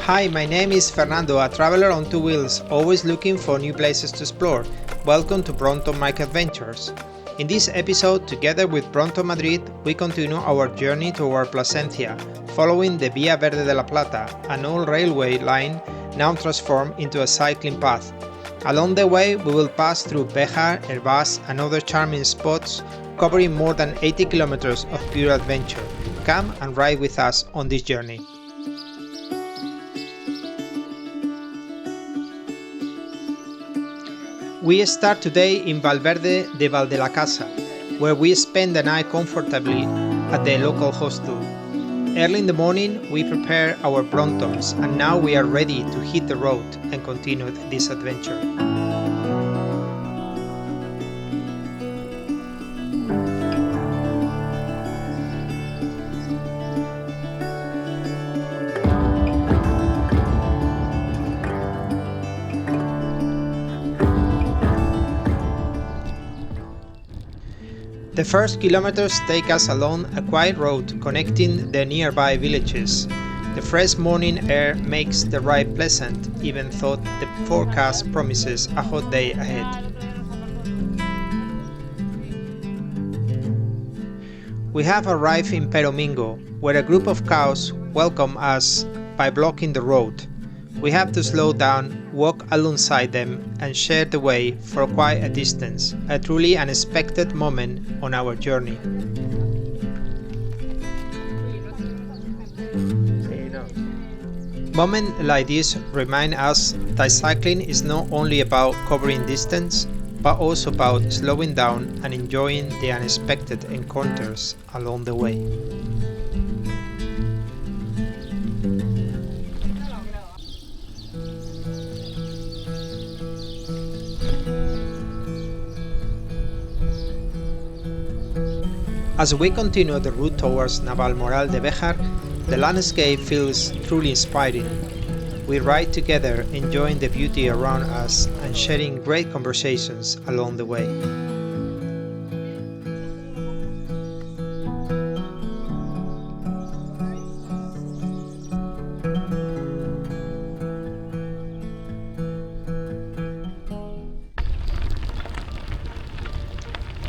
Hi, my name is Fernando, a traveler on two wheels, always looking for new places to explore. Welcome to Brompton Microadventures. In this episode, together with Brompton Madrid, we continue our journey toward Plasencia, following the Vía Verde de la Plata, an old railway line now transformed into a cycling path. Along the way, we will pass through Béjar, Hervás and other charming spots, covering more than 80 kilometers of pure adventure. Come and ride with us on this journey. We start today in Valverde de Valdelacasa, where we spend the night comfortably at the local hostel. Early in the morning, we prepare our Bromptons, and now we are ready to hit the road and continue this adventure. The first kilometers take us along a quiet road connecting the nearby villages. The fresh morning air makes the ride pleasant, even though the forecast promises a hot day ahead. We have arrived in Peromingo, where a group of cows welcome us by blocking the road. We have to slow down, walk alongside them, and share the way for quite a distance, a truly unexpected moment on our journey. Moments like this remind us that cycling is not only about covering distance, but also about slowing down and enjoying the unexpected encounters along the way. As we continue the route towards Navalmoral de Béjar, the landscape feels truly inspiring. We ride together, enjoying the beauty around us and sharing great conversations along the way.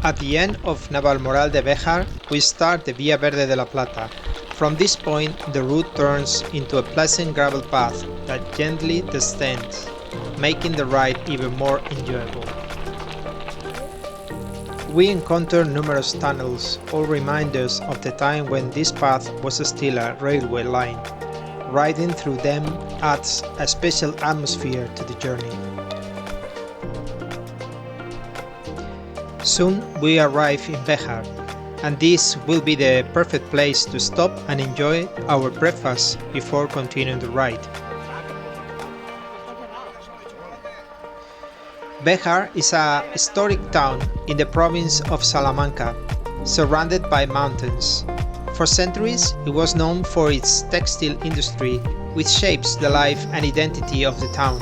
At the end of Navalmoral de Béjar, we start the Vía Verde de la Plata. From this point, the route turns into a pleasant gravel path that gently descends, making the ride even more enjoyable. We encounter numerous tunnels, all reminders of the time when this path was still a railway line. Riding through them adds a special atmosphere to the journey. Soon we arrive in Béjar, and this will be the perfect place to stop and enjoy our breakfast before continuing the ride. Béjar is a historic town in the province of Salamanca, surrounded by mountains. For centuries, it was known for its textile industry, which shapes the life and identity of the town.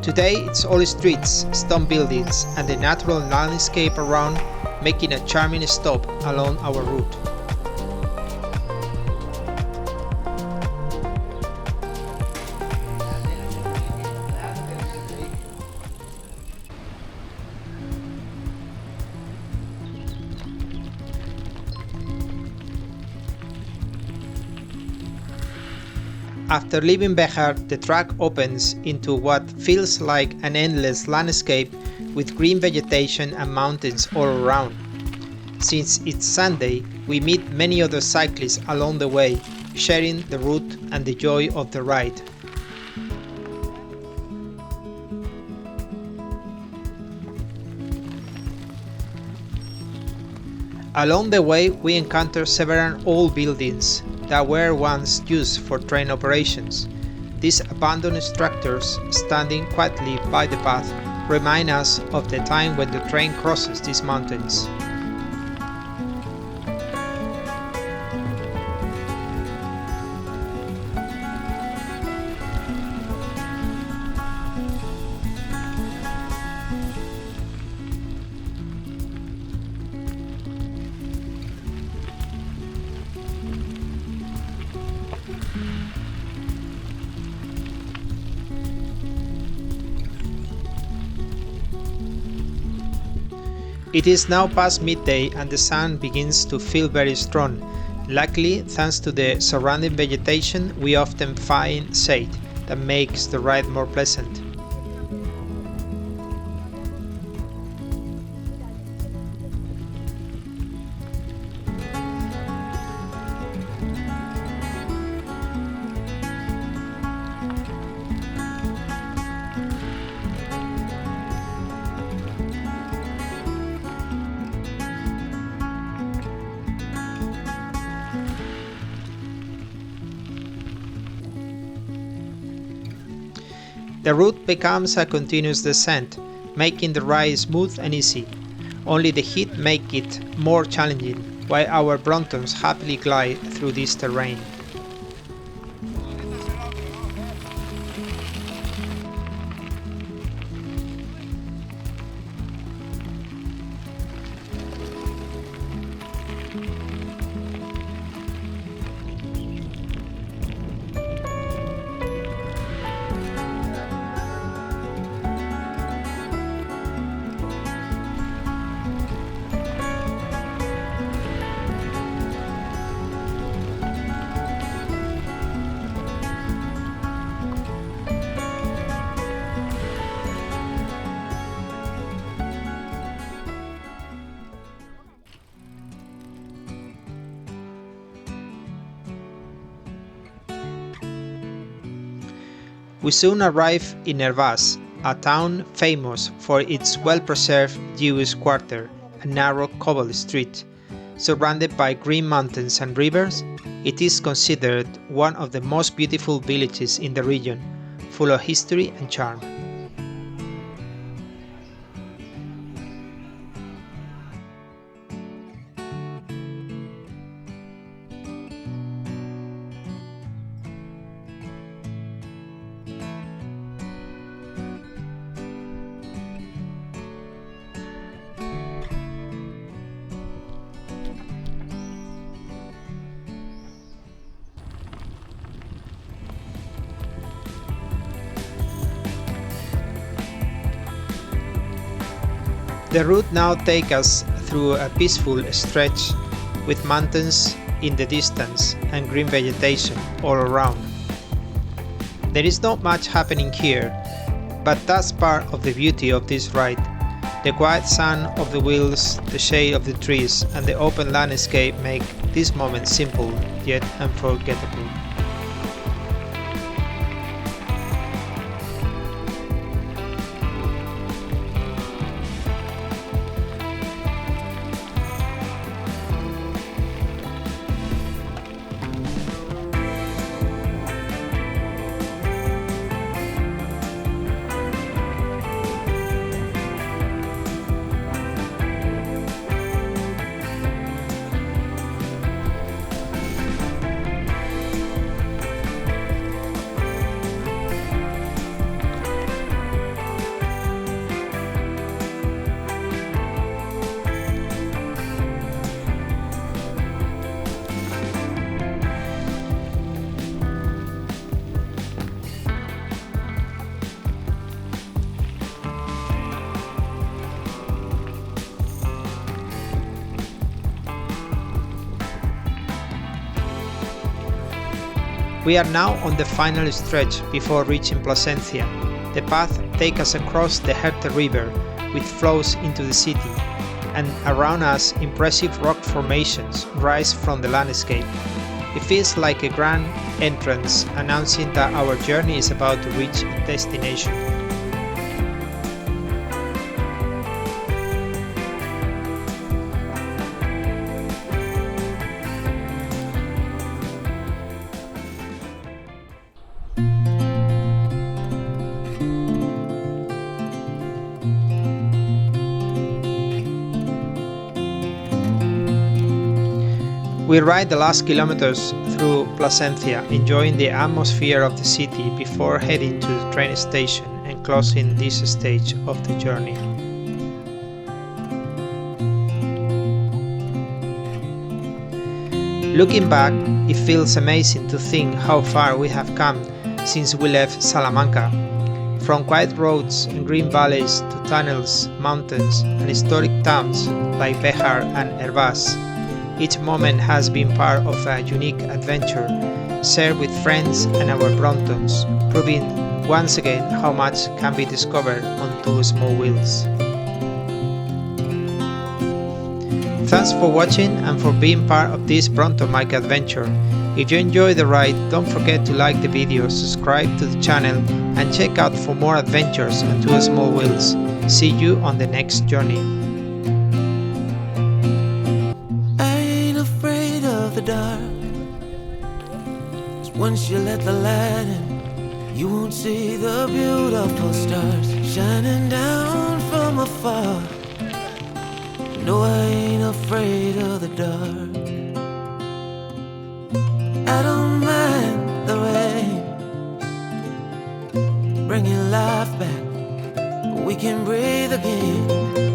Today, it's all streets, stone buildings, and the natural landscape around, making a charming stop along our route. After leaving Béjar, the track opens into what feels like an endless landscape with green vegetation and mountains all around. Since it's Sunday, we meet many other cyclists along the way, sharing the route and the joy of the ride. Along the way, we encounter several old buildings that were once used for train operations. These abandoned structures, standing quietly by the path, remind us of the time when the train crosses these mountains. It is now past midday and the sun begins to feel very strong. Luckily, thanks to the surrounding vegetation, we often find shade that makes the ride more pleasant. The route becomes a continuous descent, making the ride smooth and easy. Only the heat makes it more challenging, while our Bromptons happily glide through this terrain. We soon arrive in Hervás, a town famous for its well-preserved Jewish quarter and narrow cobble street. Surrounded by green mountains and rivers, it is considered one of the most beautiful villages in the region, full of history and charm. The route now takes us through a peaceful stretch with mountains in the distance and green vegetation all around. There is not much happening here, but that's part of the beauty of this ride. The quiet sound of the wheels, the shade of the trees, and the open landscape make this moment simple yet unforgettable. We are now on the final stretch before reaching Plasencia. The path takes us across the Herta River, which flows into the city, and around us impressive rock formations rise from the landscape. It feels like a grand entrance announcing that our journey is about to reach its destination. We ride the last kilometers through Plasencia, enjoying the atmosphere of the city before heading to the train station and closing this stage of the journey. Looking back, it feels amazing to think how far we have come since we left Salamanca. From quiet roads and green valleys to tunnels, mountains, and historic towns like Béjar and Hervás, each moment has been part of a unique adventure shared with friends and our Bromptons, proving once again how much can be discovered on two small wheels. Thanks for watching and for being part of this Brompton Microadventure. If you enjoyed the ride, don't forget to like the video, subscribe to the channel, and check out for more adventures on two small wheels. See you on the next journey. I ain't afraid of the dark, 'cause once you let the light in, you won't see the beautiful stars shining down from afar. No, I ain't afraid of the dark. I don't mind the rain, bringing life back. We can breathe again.